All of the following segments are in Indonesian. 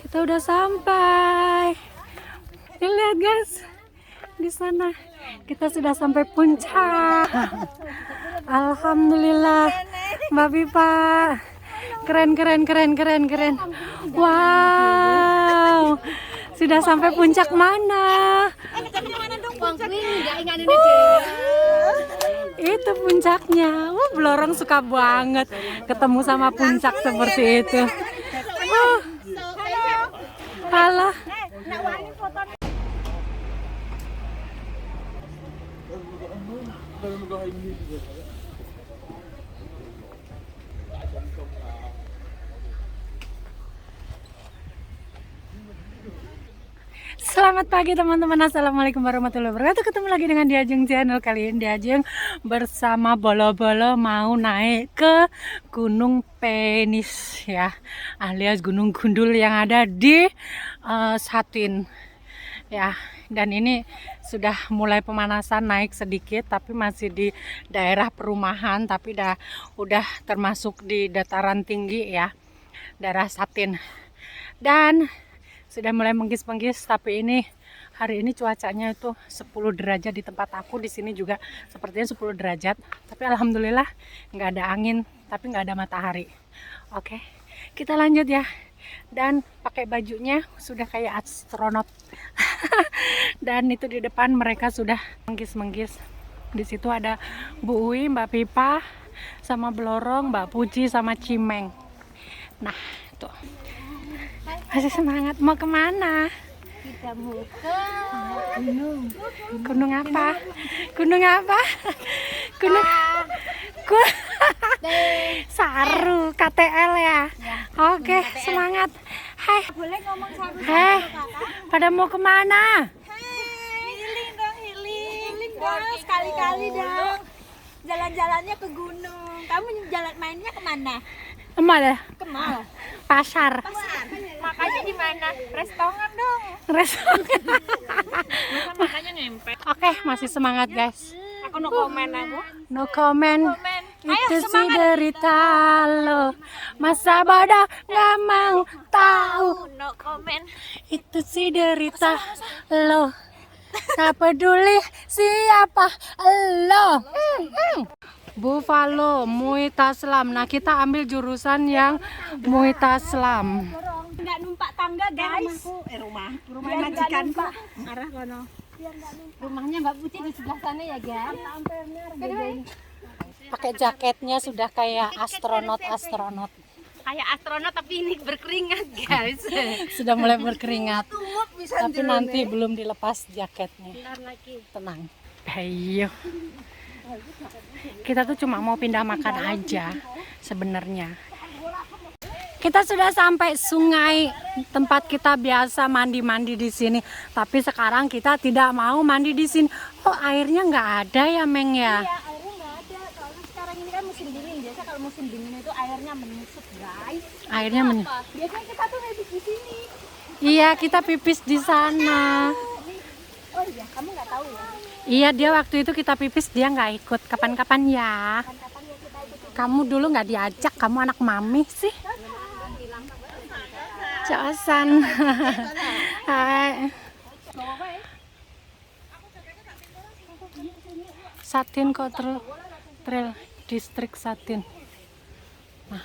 Kita udah sampai. Ini lihat guys, di sana kita sudah sampai puncak. Alhamdulillah, Mbak Pipa. Keren. Wow, sudah sampai puncak mana? Itu puncaknya. Blorong suka banget ketemu sama puncak seperti itu. Halo. Selamat pagi teman-teman, assalamualaikum warahmatullahi wabarakatuh. Ketemu lagi dengan Diajeng channel. Kali ini Diajeng bersama Bolo-Bolo mau naik ke Gunung Penis ya, alias Gunung Gundul yang ada di Satin ya. Dan ini sudah mulai pemanasan, naik sedikit tapi masih di daerah perumahan, tapi udah termasuk di dataran tinggi ya, daerah Satin. Dan sudah mulai menggis-menggis, tapi hari ini cuacanya itu 10 derajat di tempat aku. Di sini juga sepertinya 10 derajat, tapi alhamdulillah nggak ada angin, tapi nggak ada matahari. Oke, kita lanjut ya. Dan pakai bajunya sudah kayak astronot. Dan itu di depan mereka sudah menggis-menggis. Di situ ada Bu Uwi, Mbak Pipa, sama Blorong, Mbak Puji, sama Cimeng. Nah, tuh. Masih semangat. Mau kemana? Kita mau ke gunung. Gunung apa? Gunung apa? Gunung Saru, KTL ya? Oke, semangat. Hai. Boleh ngomong sama Hei, pada mau kemana? Healing dong, healing dong. Sekali-kali dong. Jalan-jalannya ke gunung. Kamu jalan mainnya kemana? Emak Ke mall. pasar. Makanya di mana? Restoran dong. Makanya nempel. Oke, masih semangat guys. Aku no komen aku. No comment. Ayo, Itu sih semangat. derita lo. Masa bodoh nggak mau tahu. No komen. Itu sih derita lo. Tak peduli siapa lo. Buffalo, Muay Taslam. Nah, kita ambil jurusan yang Muay Taslam. Enggak numpak tangga, guys. Rumah majikan Pak. Arah kono. Rumahnya Mbak Putih di sebelah sana ya, guys. Pakai jaketnya sudah kayak astronot. Kayak astronot tapi ini berkeringat, guys. Sudah mulai berkeringat. Tapi nanti belum dilepas jaketnya. Bentar lagi. Tenang. Ayo. Kita tuh cuma mau pindah makan aja sebenarnya. Kita sudah sampai sungai tempat kita biasa mandi-mandi di sini. Tapi sekarang kita tidak mau mandi di sini. Oh, airnya nggak ada ya, Meng ya? Iya, airnya nggak ada. Soalnya sekarang ini kan musim dingin. Biasa kalau musim dingin itu airnya menyusut, guys. Airnya Biasanya kita tuh pipis di sini. Iya, kita pipis di sana. Oh iya, kamu nggak tahu ya? Iya, dia waktu itu kita pipis dia nggak ikut. Kapan-kapan ya. Kapan ya kita ikut? Kamu dulu nggak diajak, kamu anak mami sih. Cosan. Hai. Satin Trail Distrik Satin. Nah,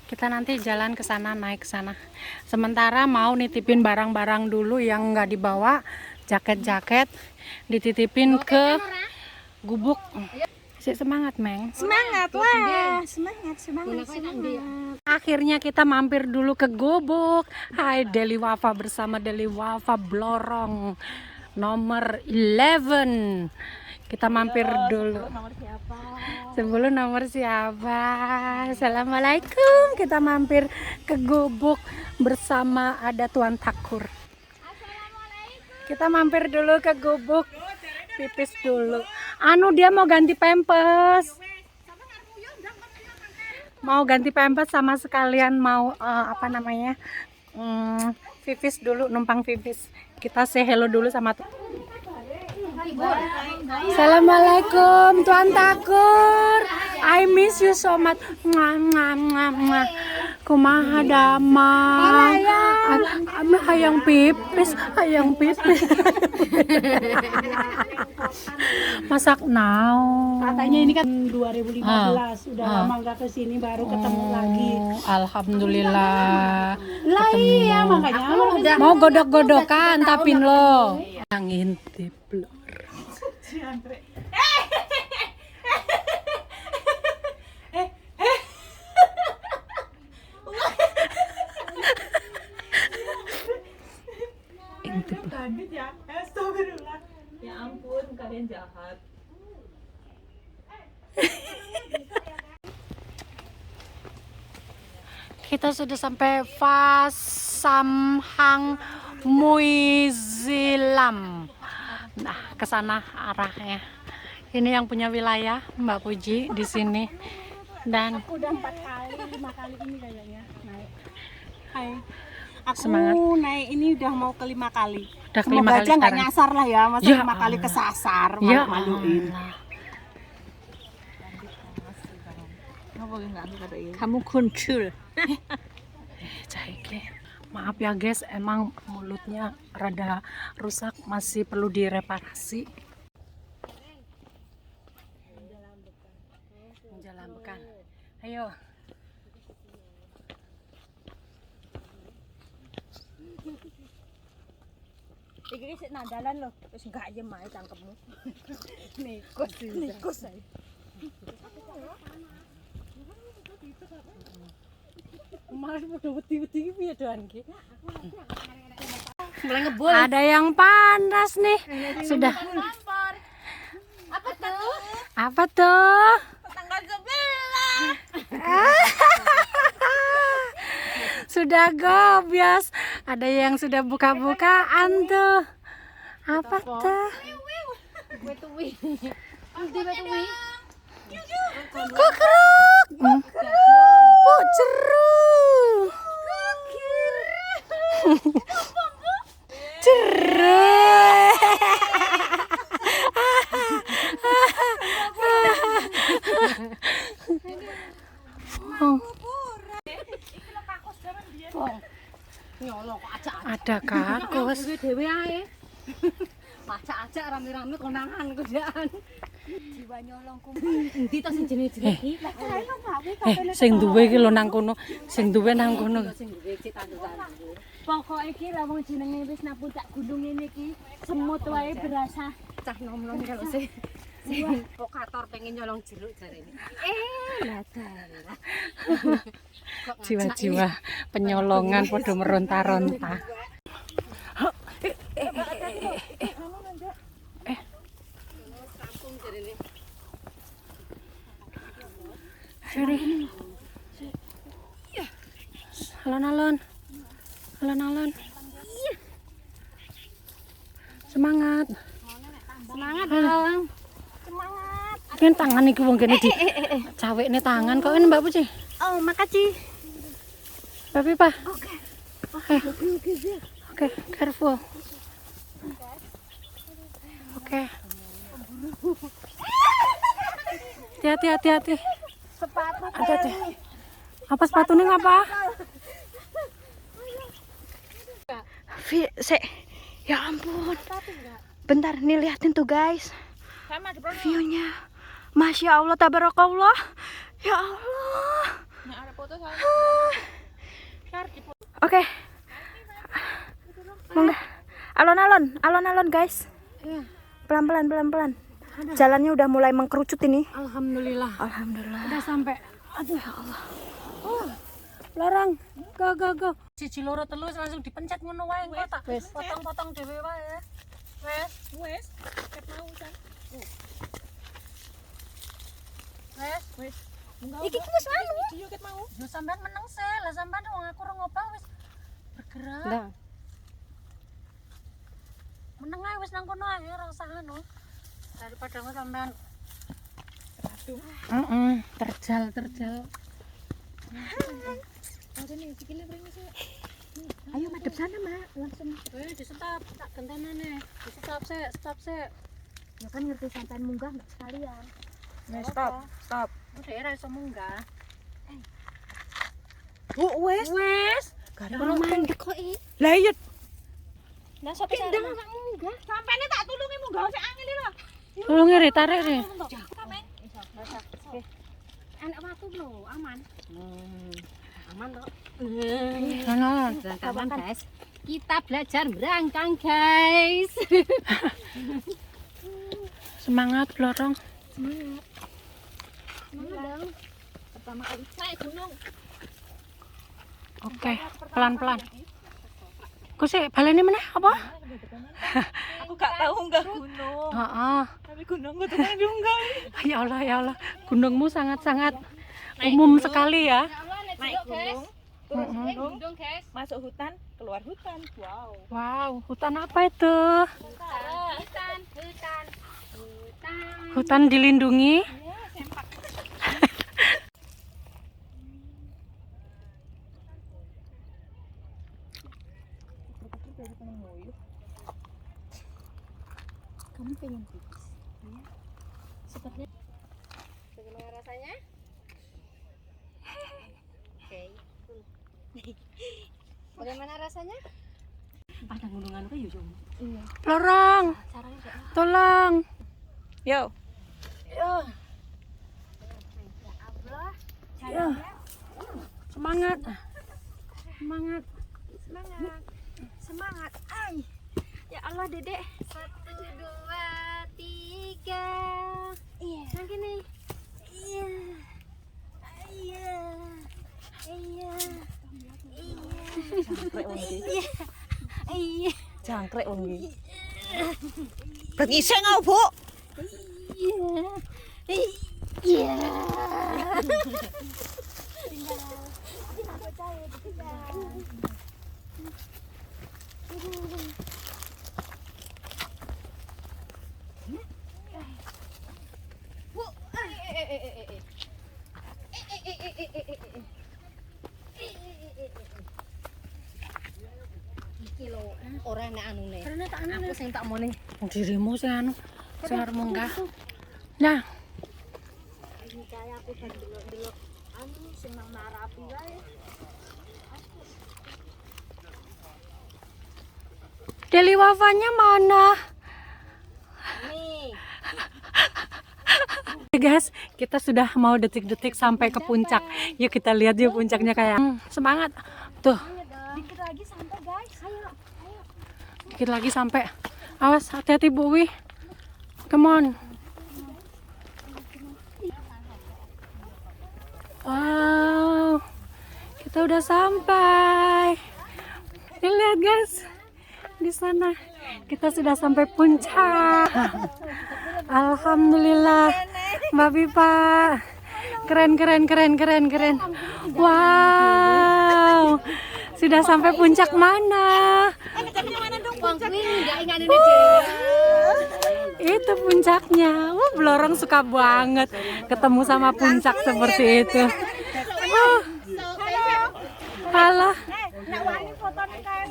kita nanti jalan ke sana, naik ke sana. Sementara mau nitipin barang-barang dulu yang nggak dibawa, jaket-jaket dititipin ke gubuk. Masih semangat, Meng. Semangat lah, semangat. Akhirnya kita mampir dulu ke gubuk. Hai, Deli Wafa bersama Deli Wafa Blorong nomor 11. Kita mampir dulu. Nomor siapa? Sebelum nomor siapa? Assalamualaikum. Kita mampir ke gubuk bersama ada Tuan Takur. Kita mampir dulu ke gubuk. Pipis dulu. Dia mau ganti pampers. Mau ganti pampers sama sekalian mau pipis dulu, numpang pipis. Kita say hello dulu sama Assalamualaikum Tuan Takur. I miss you so much. Kumaha damang. hayang pipis. Masak naon. Katanya ini kan 2015, udah lama nggak kesini baru ketemu lagi. Alhamdulillah. Lah iya makanya Mau godok-godokan tapi lo yang ngintip lo. Intip. Ya ampun, kalian jahat. Kita sudah sampai Fasamhang Muizilam. Nah, ke sana arahnya. Ini yang punya wilayah Mbak Puji di sini. Dan udah 4 kali, 5 kali ini kayaknya naik. Hai. Aku Semangat. naik ini udah mau ke 5 kali. udah kelima Semoga kali aja nggak sekarang. nyasar lah ya, masa Ya 5 kali Allah. kesasar, Ya malu-maluin. Allah. Kamu kuncul. Caike. Maaf ya guys, emang mulutnya rada rusak, masih perlu direparasi. Jalan bekan. Ayo. Iki sik nandalan loh, wis gak aja mae cangkemmu. Nikos ae. Mas udah beti-beti piye doan ki? Mulai ngebul. Ada yang panas nih. Sudah. Apa tuh? Apa tuh? Tanggal 11. Sudah gobias. Ada yang sudah buka-bukaan tuh. Apa tuh? Kukruk. Bu ceru. Ceru. Ada kakus. Dewe ae. Acak-acak rame-rame konangan kerjaan. Jiwa nyolongku. Endi to sing jenenge iki? Sing duwe iki lho nang kono, sing duwe nang kono. Sing duwe cek tanduran. Pokoke iki lah wong jenenge wis nang puncak gunung ngene iki, semut wae berasa Cah nom-nom kalau sing vokator pengen nyolong jeruk jarene. Dadah. Jiwa-jiwa penyolongan podo meronta-ronta. Alon-alon. Alon-alon. Semangat. Semangat dong. Kan tangan iki wong kene di cawekne tangan kok ini Mbak Puji. oh, makasih. Mbak Pipa. Oke, careful. Oke. Hati-hati. Sepatu Hati-hati. Apa sepatunya ngapa? Ya ampun. Bentar, nih liatin tuh guys. View-nya. Masya Allah, tabarakallah. Ya Allah. Oke. Monggo. Alon-alon guys. Pelan-pelan. Jalannya udah mulai mengkerucut ini. Alhamdulillah. Alhamdulillah. Udah sampai. Aduh ya Allah. Larang. Go. Siji loro telu langsung dipencet ngono wae engko tak potong-potong dhewe wae. Wes. Ket mau san. Wes. Iki wis anu. Video ket mau. Yo sampean meneng se, lah sampean wong aku ora ngobah wis bergerak. Lah. Meneng ae wis nang kono ae ora usah anu. Daripada engko sampean terjal. Ayo madep sana, Mak. Langsung. Di stop, tak gentenane. Di stop sik. Ya kan ngerti sampean munggah nggak sekalian. Stop. Udah ora iso munggah. Wes. Wes. Gareng mandek kok iki. Lah iya Nah, sok Kendang mak munggah. Sampene tak tulungi munggah sik angel lho. Tolong iri, tarik iri. Sampean. Anak watu lho, aman. Aman kok. Sana. Berangkang guys. Kita belajar berangkang guys. Semangat, Blorong. Semangat. Semangat dong. Pertama kali naik gunung. Oke, pelan-pelan. Kok sih baleni meneh apa? Aku gak tahu enggak gunung. Heeh. Tapi gunungku tuh kan diunggah. Ya Allah, ya Allah. Gunungmu sangat-sangat umum sekali ya. Naik gunung, Mm-mm. Gunung guys. masuk hutan, keluar hutan. Wow. Wow, hutan apa itu? Hutan. Hutan dilindungi. Kamu pengen pipis? Iya. Sepertinya. Bagaimana rasanya? Oke. Bagaimana rasanya? Padang gunungan ku yo. Iya. Blorong, tolong. Yo. Semangat. Semangat. Semangat. Ay. Ya Allah, Dedek. 1, 2, 3. Iya. Yang gini. Iya. Iya. Iya. Iya. Iya. Jangkrik wong iki. Bengising kau, Bu. Iya. Iya. Iki lho, ora nek anune. Aku sing tak mone. Dirimu sing anu, sing arep munggah. Nah, Ini kayak aku kan delok-delok anu sing nang Marapi wae. Deli wafanya mana? Nih. Oke guys, kita sudah mau detik-detik sampai ke puncak. Yuk kita lihat yuk puncaknya kayak. Semangat. Tuh, Dikit lagi sampai, guys. Ayo. dikit lagi sampai. Awas, hati-hati Bu Wi. Come on. Wow, kita udah sampai. Lihat guys, di sana kita sudah sampai puncak. Alhamdulillah, Mbak Pipa. Keren. Wow, sudah sampai puncak mana? Wong kuwi ndak ingane dhewe. Itu puncaknya. Blorong suka banget ketemu sama puncak seperti itu. Halo. Nek wani fotone kae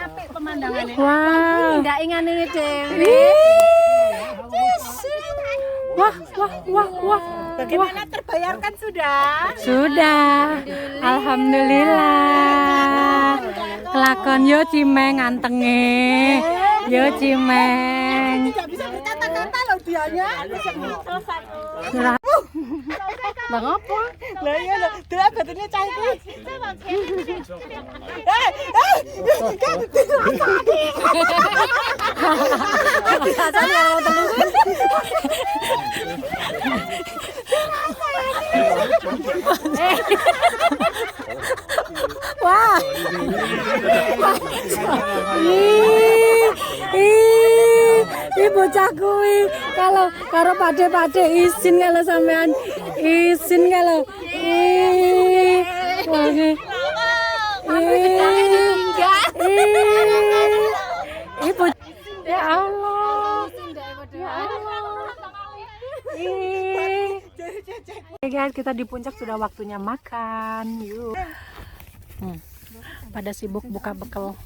apik pemandangannya. Wow. Ndak ingane dhewe. Ih. Wah. Bagaimana, terbayarkan sudah? Sudah. Alhamdulillah. Kelakon yo Cimeng antenge. Yo Cimeng. Tidak bisa berkata-kata loh dianya. Selesai. Bang apa? Lah iya lho, delok batune cah iki. Wah. Ih, bocah kuwi kalau karo pade-pade izin kalau sampean izin kalau wah nggih. Ya Allah. Ya Allah. Oke guys, kita di puncak sudah waktunya makan. Yuk. Pada sibuk buka bekal.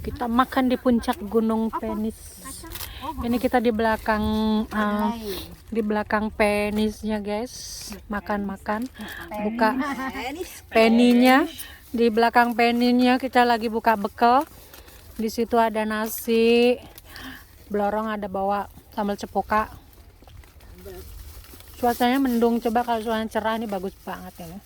Kita makan di puncak Gunung Penis. Ini kita di belakang penisnya guys. Makan-makan. Buka peninya. Di belakang peninya kita lagi buka bekal. Di situ ada nasi. Blorong ada bawa sambal cepoka. Cuacanya mendung, coba kalau cuacanya cerah ini bagus banget ini.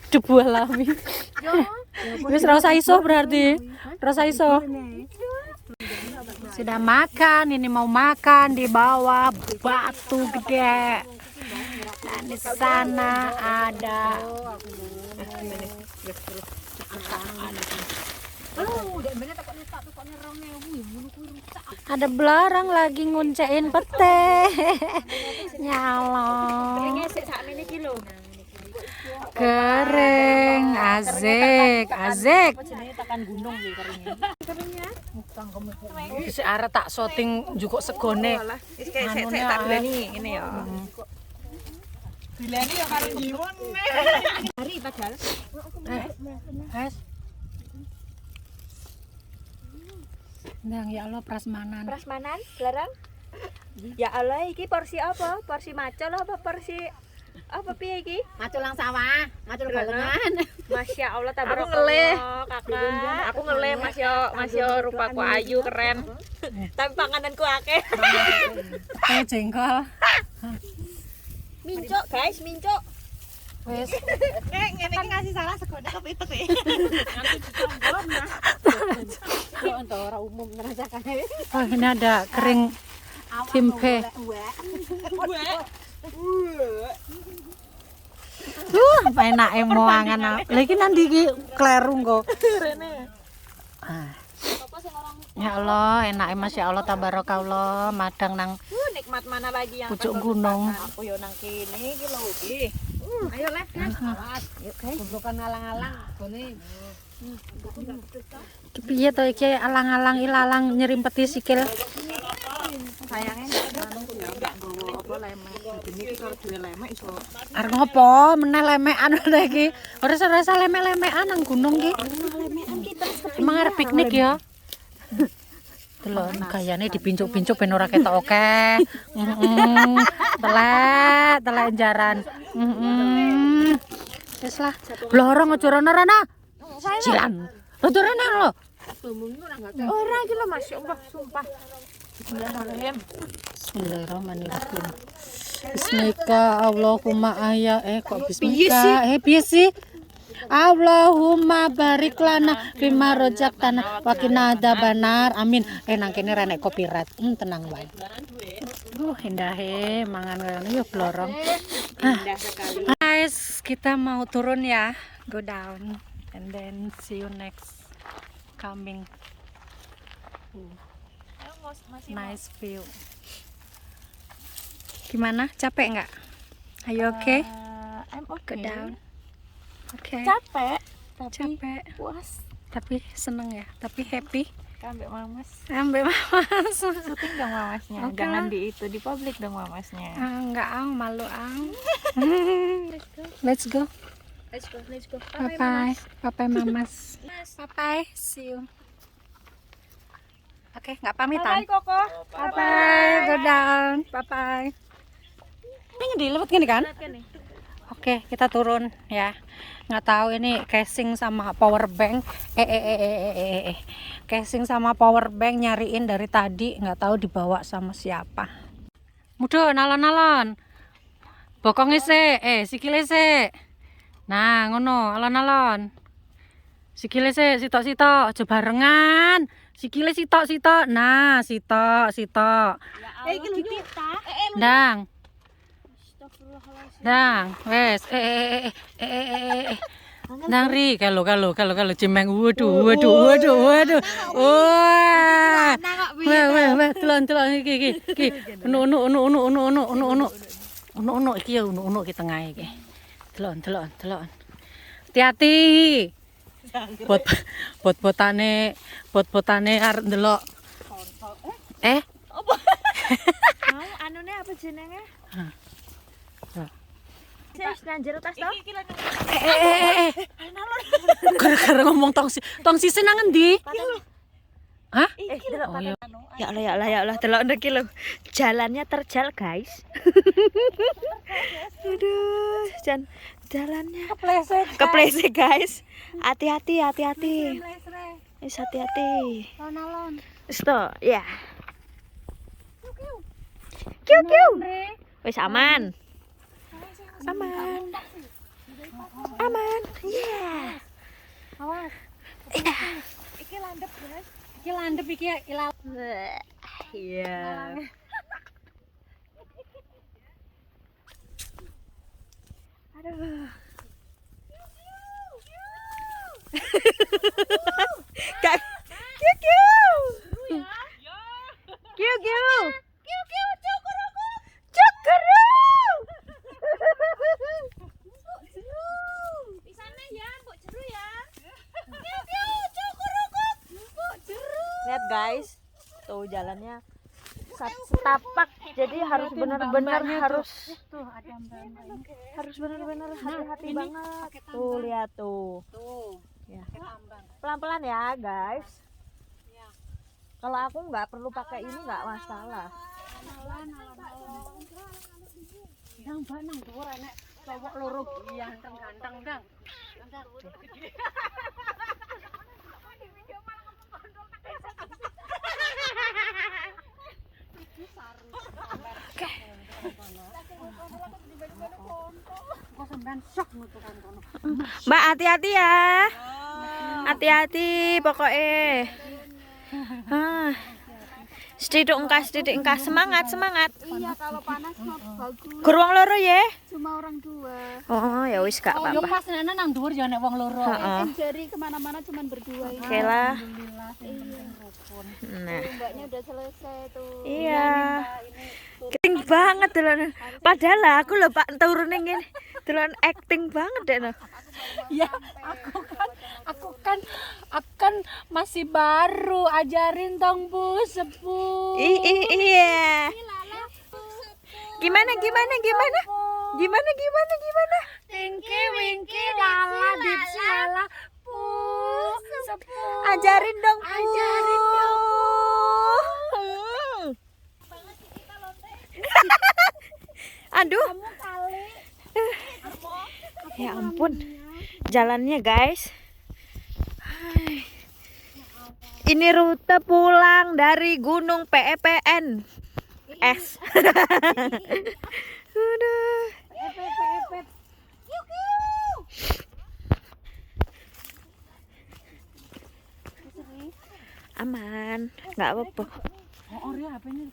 Debu alami. Wis rasa iso berarti. Rasa iso. Sudah makan, ini mau makan di bawah batu gede. Dan di sana ada belarang lagi nguncein pete. Nyalong. Kering, azik. Si arek tak syuting juga segone. Wis kayak saya tak bilani ini ya. Bilani ya karo jiwon. Hari padahal. Guys. Ndang ya Allah prasmanan. Prasmanan, larang. Ya Allah, iki porsi apa? Porsi macul apa porsi apa piye iki? Macul lang sawah, macul galengan. Masya Allah, Aku tabarakallah, ngelih. kakak. Aku ngelih Mas yo rupaku ayu keren. Tapi pangananku akeh. Jengkol. Mincuk, guys, mincuk. Wes. Ngene iki ngasih salah segono kepitek iki. Kalau untuk orang umum merasakan. Oh, ini ada kering timpe. Apa enak moangan. Lagi nanti ki klerung kok. Ah. Ya Allah, enak Masya Allah tabarakallah, madang nang Nikmat mana lagi yang pucuk gunung. aku yo nang kene iki lho iki. Ayo les, awas. Yuk guys, kumpulan ngalang-alang. Gone. Piye to iki alang-alang ilalang nyerimpeti sikil. Sayangnya anu ya enggak nggowo apa lemek. Begini iki kalau duwe lemek iso. Arep ngopo meneh lemekan udah iki. Ora rasa lemek-lemekan nang gunung ki. Emang arep piknik ya. Delok gayane dipincuk-pincuk ben ora ketok akeh. Telek jaran. Wis lah. Blorong aja rono-rono. Cilan. Rono lho. Ora iki lho Masya Allah, sumpah. Bismillahirrahmanirrahim. Bismika Allahumma ayya kok bismika piye sih? Allahumma barik lana fima rojaktana wa qina adzabannar. Amin. Nang kene ra nek copyright. Tenang wae. Indah mangan ngono yo blorong. Guys, kita mau turun ya. Go down and then see you next coming. Nice view. Gimana? Capek nggak? Ayo oke? I'm Go okay. down. Oke. Capek, tapi Capek. puas. Tapi seneng ya. Tapi happy. Ambek mamas. Ambil mamas. Syuting dong mamasnya. Oke Jangan lah. di itu di publik dong mamasnya. Enggak malu Let's go. Let's go. Bye bye. Bye bye mamas. Bye bye. See you. Oke, nggak pamitan. Bye Koko. Bye bye. Go down. Bye bye. Ini dilewat gini kan? Oke, kita turun ya. Nggak tahu ini casing sama power bank. Casing sama power bank nyariin dari tadi, nggak tahu dibawa sama siapa. Mudah nalon-nalon. Bokongnya sikile se. Nah, ngono, alon-alon. Sikile se, sitok-sitok, aja barengan. Sikile sitok-sitok. Nah, sitok. Iki lho kita. Ndang. Ndang, wes. Ndang ri, kalau cemeng. Waduh. Wah. Wah, telon iki. Ono iki ya, ono iki tengah iki. Telon. Hati-hati. Bot-botane arep ndelok. Mau anune apa jenenge? Sis, nang jero tas to. Gara-gara ngomong tongsi senang endi? Hah? Delok Oh, iya. Ya Allah, delok niki lho. Jalannya terjal, guys. Aduh, jalannya kepleset, guys. Hati-hati. Wis hati-hati. Wis to, ya. Kiu. Wis aman. Aman. Yeah. Awas. Iya. Iki landep, guys. Iki landep iki ilal. Iya. Aduh. Kak. Kiu. Cukuru. Pisane ya, mbok jeru ya. Lihat guys, tuh jalannya setapak, jadi harus benar-benar harus Tuh ada mbak-mbak ini. harus benar-benar hati-hati banget. Tuh lihat tuh, Tuh, ya. pakai tambang. Pelan-pelan ya guys. Kalau aku nggak perlu pakai ini nggak masalah. Dang mbak nang dhuwur enek cowok loro ganteng-ganteng dang. Kok sampean sok nutukan kono. Mbak hati-hati ya, hati-hati pokoknya. Sedikit engkas, semangat. Iya, kalau panas mah bagus. Geruang loro ya. Cuma orang dua. Oh ya wis gak Yo apa-apa. pas nana nang dhuwur ya nek wong loro. Heeh. Jari kemana-mana cuma berdua ini. Oke lah. Alhamdulillah sing penting rukun. Nah, Mbaknya udah selesai tuh. iya. Acting banget duluan. Padahal lah aku lho Pak turun ning ngene. Duluan acting banget deh no. Ya, aku kan masih baru, ajarin dong Bu sepuh. Iya. Gimana? Tinky Winky lala dipsi lala Bu sepuh. Ajarin dong, Bu. Ajarin dong, Bu. Aduh. Ya ampun. Jalannya, guys. Hai. Ini rute pulang dari Gunung PEPN. S. Aduh. Aman, nggak apa-apa. Oh, ya HP-nya